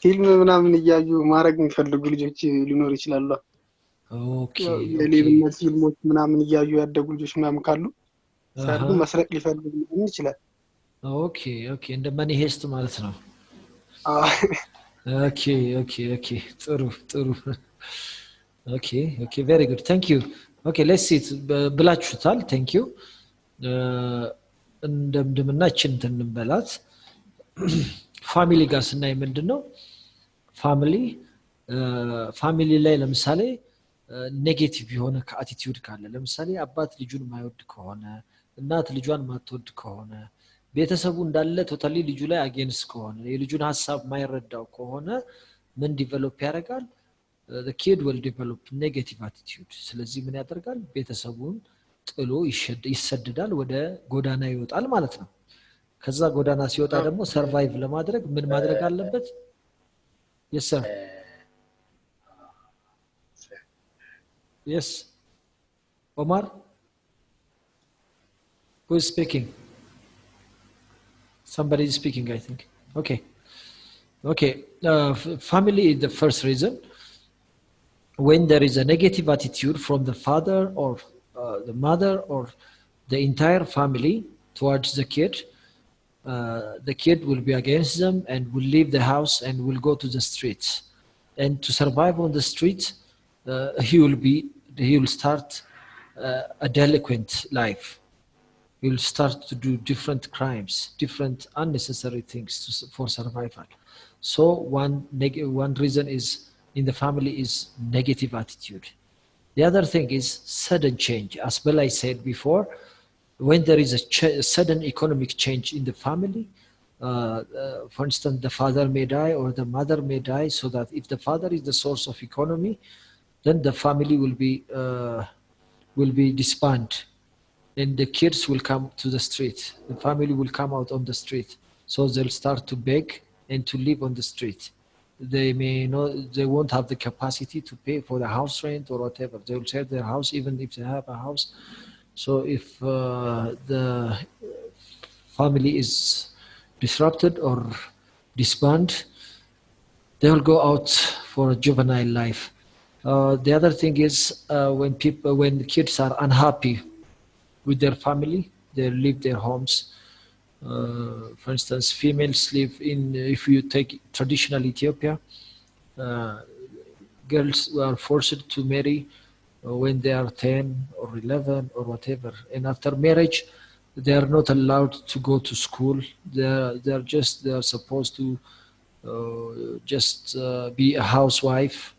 ፊልም ምናምን እያዩ ማድረግ የሚፈልጉ ልጆች ሊኖሩ ይችላሉ። ኦኬ የሌብነት ፊልሞች ምናምን እያዩ ያደጉ ልጆች ምናምን ካሉ ሲያድጉ መስረቅ ሊፈልጉ ይችላል። ኦኬ እንደ መኒ ሄስት ማለት ነው። ኦኬ ጥሩ ኦኬ ቬሪ ጉድ ታንክ ዩ። ኦኬ ሌትስ ሲት ብላችሁታል። ታንክ ዩ። እንደምድምና እችን እንትን እንበላት። ፋሚሊ ጋር ስናይ ምንድነው ፋሚሊ ላይ ለምሳሌ ኔጌቲቭ የሆነ ከአቲቲዩድ ካለ፣ ለምሳሌ አባት ልጁን ማይወድ ከሆነ፣ እናት ልጇን ማትወድ ከሆነ፣ ቤተሰቡ እንዳለ ቶታሊ ልጁ ላይ አጌንስት ከሆነ፣ የልጁን ሀሳብ ማይረዳው ከሆነ ምን ዲቨሎፕ ያደርጋል? the kid will develop negative attitude። ስለዚህ ምን ያደርጋል? ቤተሰቡን ጥሎ ይሰደዳል፣ ወደ ጎዳና ይወጣል ማለት ነው። ከዛ ጎዳና ሲወጣ ደግሞ ሰርቫይቭ ለማድረግ ምን ማድረግ አለበት? yes sir yes Omar, who is speaking? Somebody is speaking, I think. Okay family is the first reason. When there is a negative attitude from the father or the mother or the entire family towards the kid will be against them and will leave the house and will go to the streets. And to survive on the street, he will start a delinquent life. He will start to do different crimes, different unnecessary things for survival. So one reason is in the family is negative attitude. The other thing is sudden change. As Belay said before, when there is a sudden economic change in the family, for instance, the father may die or the mother may die, so that if the father is the source of economy, then the family will be disbanded, and the kids will come to the street. The family will come out on the street, so they'll start to beg and to live on the street. They won't have the capacity to pay for the house rent or whatever. They will sell their house even if they have a house. So if the family is disrupted or disbanded, they will go out for a juvenile life. The other thing is when kids are unhappy with their family, they leave their homes. For instance, females live in, if you take traditional Ethiopia, girls were forced to marry when they are 10 or 11 or whatever, and after marriage they are not allowed to go to school. They are supposed to just be a housewife.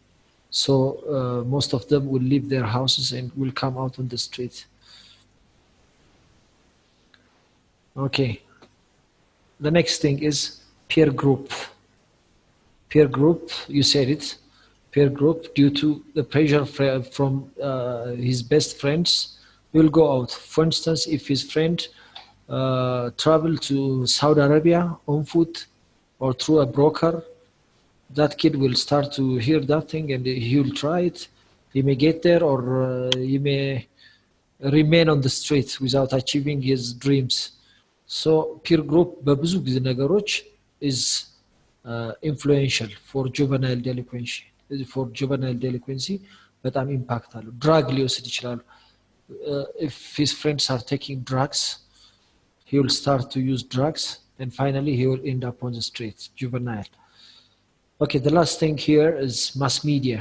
So most of them will leave their houses and will come out on the street. Okay, the next thing is peer group. Peer group, you said it. Peer group, due to the pressure from his best friends, will go out. For instance, if his friend travel to Saudi Arabia on foot or through a broker, that kid will start to hear that thing and he will try it. He may get there, or he may remain on the street without achieving his dreams. So peer group በብዙ ጊዜ ነገሮች is influential for juvenile delinquency በጣም ኢምፓክት አለው። ድራግ ሊወስድ ይችላሉ። if his friends are taking drugs, he will start to use drugs and finally he will end up on the street, juvenile. Okay, the last thing here is mass media.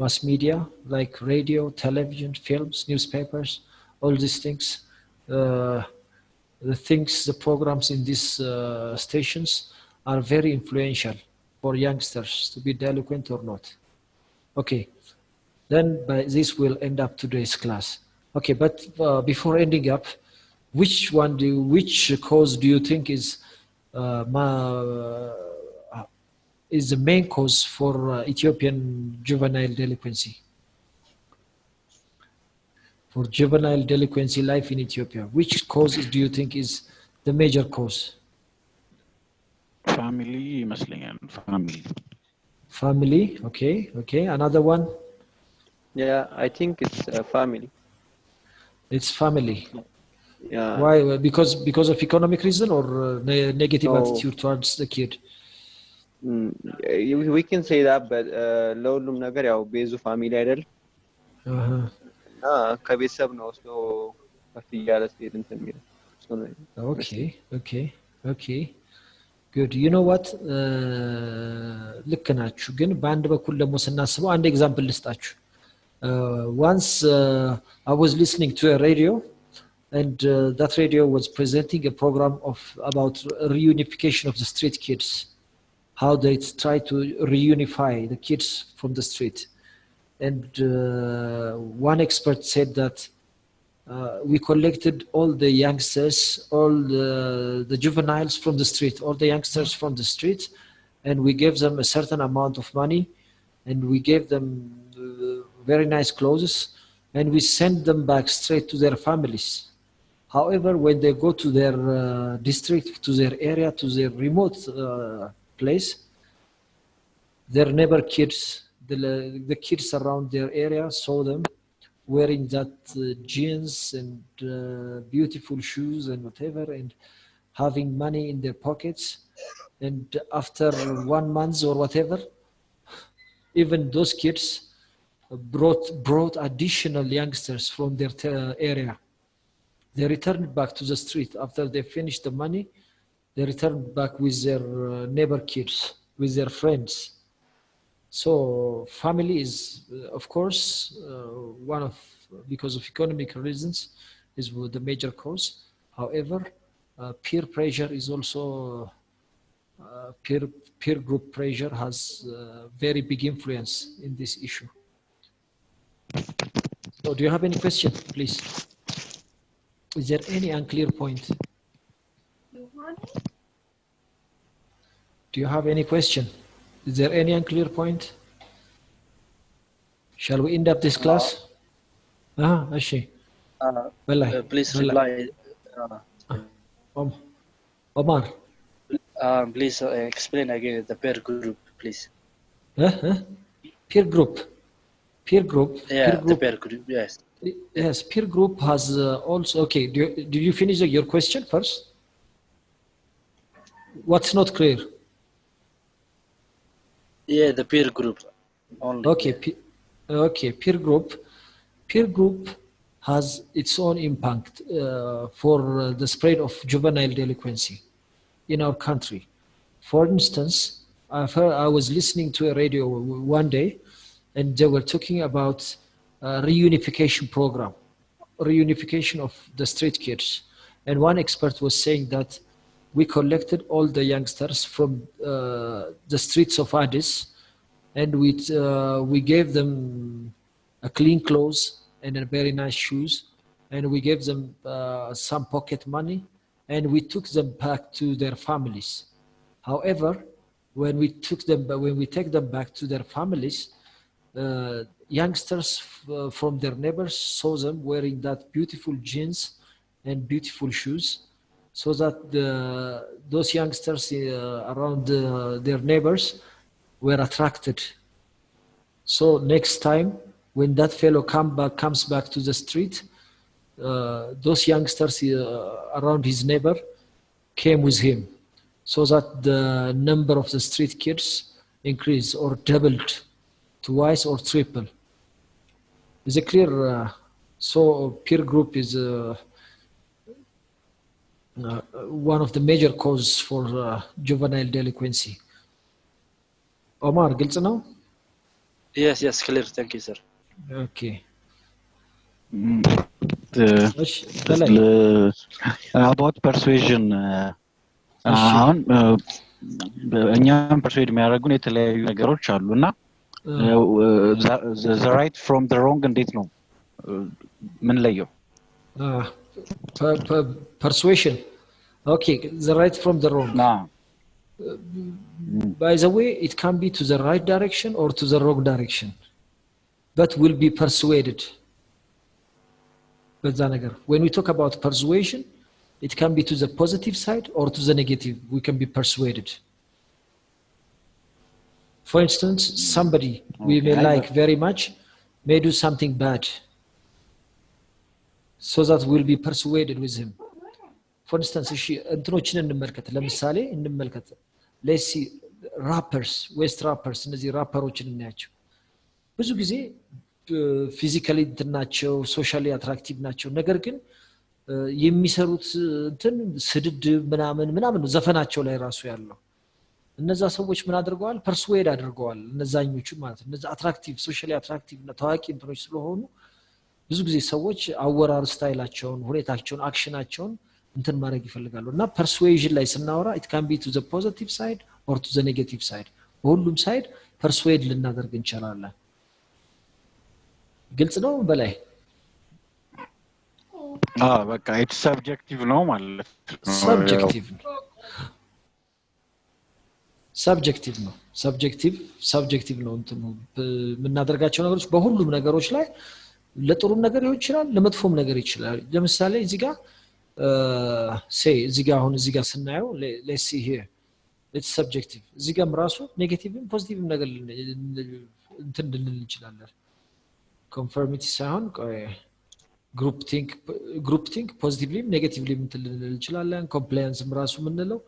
Mass media like radio, television, films, newspapers, all these things. The programs in these stations are very influential for youngsters to be delinquent or not. Okay, then this will end up today's class. Okay, but before ending up, which cause do you think is the main cause for Ethiopian juvenile delinquency? For juvenile delinquency life in Ethiopia, which cause do you think is the major cause? ፋሚሊ ይመስለኛል። Family. Okay. Another one. Yeah, I think it's family. It's family. Yeah. Why? Because of economic reason or negative No. attitude towards the kid? We can say that, but ለሁሉም ነገር ያው ቤዙ ፋሚሊ አይደል እና ከቤተሰብ ነው ወስዶ ከፍ እያለ ሲሄድ እንትን የሚለው እሱ ነው okay good. you know what ልክ ናችሁ ግን በአንድ በኩል ደግሞ ስናስበው አንድ ኤግዛምፕል ልስጣችሁ. Once I was listening to a radio and that radio was presenting a program about reunification of the street kids, how they try to reunify the kids from the street. And one expert said that we collected all the youngsters, all the juveniles from the street, all the youngsters from the street, and we gave them a certain amount of money, and we gave them very nice clothes, and we sent them back straight to their families. However, when they go to their district, to their area, to their remote place, their neighbor kids, the kids around their area saw them wearing that jeans and beautiful shoes and whatever, and having money in their pockets. And after 1 month or whatever, even those kids brought additional youngsters from their area. They returned back to the street after they finished the money. They returned back with their neighbor kids, with their friends. So family is, of course, because of economic reasons, is the major cause. However, peer pressure is also, peer group pressure has very big influence in this issue. So do you have any question, please? Is there any unclear point? Do you have any question? Is there any unclear point? Shall we end up this class? Ashi. Please reply. Omar. Please explain again the peer group, please. Peer group. Yeah, the peer group, yes. Yes, peer group has also, okay, did you finish your question first? What's not clear? Yeah, the peer group only. Okay, peer group has its own impact for the spread of juvenile delinquency in our country. For instance, I was listening to a radio one day, and they were talking about reunification program, reunification of the street kids. And one expert was saying that we collected all the youngsters from the streets of Addis, and we gave them a clean clothes and a very nice shoes, and we gave them some pocket money, and we took them back to their families. However, when we take them back to their families, youngsters from their neighbors saw them wearing that beautiful jeans and beautiful shoes, so that those youngsters around their neighbors were attracted. So next time, when that fellow comes back to the street, those youngsters around his neighbor came with him, so that the number of the street kids increased or doubled, twice or triple. Is it clear? So peer group is one of the major causes for juvenile delinquency. Omar, ግልጽ ነው? Yes, clear. Thank you, sir. Okay. About persuasion, አሁን እኛም persuade የሚያደርጉን የተለያዩ ነገሮች አሉና the right from the wrong እንዴት ነው ምን ለየው? Persuasion. Okay, the right from the wrong. By the way, it can be to the right direction or to the wrong direction, but will be persuaded. When we talk about persuasion, it can be to the positive side or to the negative. We can be persuaded. For instance, somebody we may like very much may do something bad, so that we'll be persuaded with him. For instance, እንትኖችን እንመልከት. Let's see rappers, west rappers, እነዚህ ራፐሮችን እናያቸው ብዙ ጊዜ ፊዚካሊ እንትናቸው ሶሻሊ አትራክቲቭ ናቸው ነገር ግን የሚሰሩት እንትን ስድድ ምናምን ዘፈናቸው ላይ ራሱ ያለው እነዛ ሰዎች ምን አድርገዋል ፐርስዌድ አድርገዋል እነዛኞቹ ማለት እነዛ አትራክቲቭ ሶሻሊ አትራክቲቭ እና ታዋቂ እንትኖች ስለሆኑ ብዙ ጊዜ ሰዎች አወራር ስታይላቸውን ሁኔታቸውን አክሽናቸውን እንትን ማድረግ ይፈልጋሉ እና persuasion ላይ ስናወራ it can be to the positive side or to the negative side በሁሉም ሳይድ persuade ልናደርግ እንችላለን ግልጽ ነው በላይ በቃ it's subjective ነው ማለት subjective ነው እንትኑ ምናደርጋቸው ነገሮች በሁሉም ነገሮች ላይ ለጥሩም ነገር ይችላል ለመጥፎም ነገር ይችላል ለምሳሌ እዚህ ጋር say እዚህ ጋር አሁን እዚህ ጋር ስናየው let's see here it's subjective እዚህ ጋርም ራሱ ኔጌቲቭም ፖዚቲቭም ነገር እንትን ልንል እንችላለን conformity ሳይሆን group think positively negatively እንትን ልንል እንችላለን complianceም ራሱ ምንለው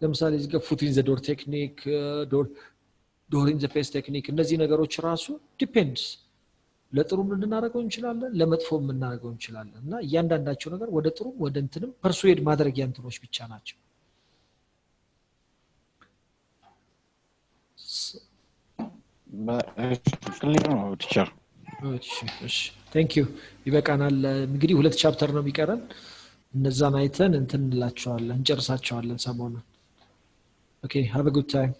ለምሳሌ እዚህ ጋር foot in the door technique door in the face technique እነዚህ ነገሮች ራሱ depends ለጥሩም ልናደርገው እንችላለን ለመጥፎም ልናደርገው እንችላለን እና እያንዳንዳቸው ነገር ወደ ጥሩም ወደ እንትንም persuade ማድረግ ያንተኖች ብቻ ናቸው ቲቸር እሺ thank you ይበቃናል እንግዲህ ሁለት ቻፕተር ነው የሚቀረን እነዛን አይተን እንትን እንላቸዋለን እንጨርሳቸዋለን ሰሞኑን okay have a good time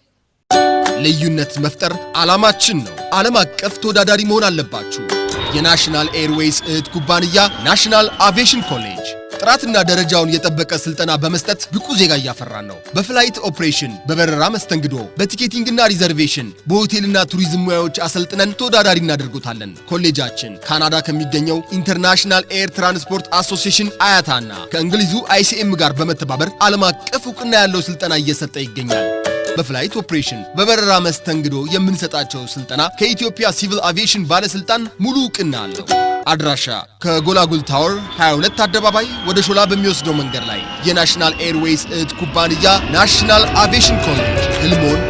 ልዩነት መፍጠር ዓላማችን ነው ዓለም አቀፍ ተወዳዳሪ መሆን አለባችሁ የናሽናል ኤርዌይስ ኩባንያ ናሽናል አቪዬሽን ኮሌጅ ጥራትና ደረጃውን የጠበቀ ስልጠና በመስጠት ብቁ ዜጋ ያፈራን ነው በፍላይት ኦፕሬሽን በበረራ መስተንግዶ በቲኬቲንግና ሪዘርቬሽን በሆቴልና ቱሪዝም ሙያዎች አሰልጥነን ተወዳዳሪ እናደርጉታለን ኮሌጃችን ካናዳ ከሚገኘው ኢንተርናሽናል ኤር ትራንስፖርት አሶሲዬሽን አያታና ከእንግሊዙ ICM ጋር በመተባበር ዓለም አቀፍ ዕውቅና ያለው ስልጠና እየሰጠ ይገኛል በፍላይት ኦፕሬሽን በበረራ መስተንግዶ የምንሰጣቸው ስልጠና ከኢትዮጵያ ሲቪል አቪዬሽን ባለስልጣን ሙሉ ዕውቅና አለው አድራሻ ከጎላጉል ታወር 22 አደባባይ ወደ ሾላ በሚወስደው መንገድ ላይ የናሽናል ኤርዌይስ ኩባንያ ናሽናል አቪዬሽን ኮሌጅ ህልሞን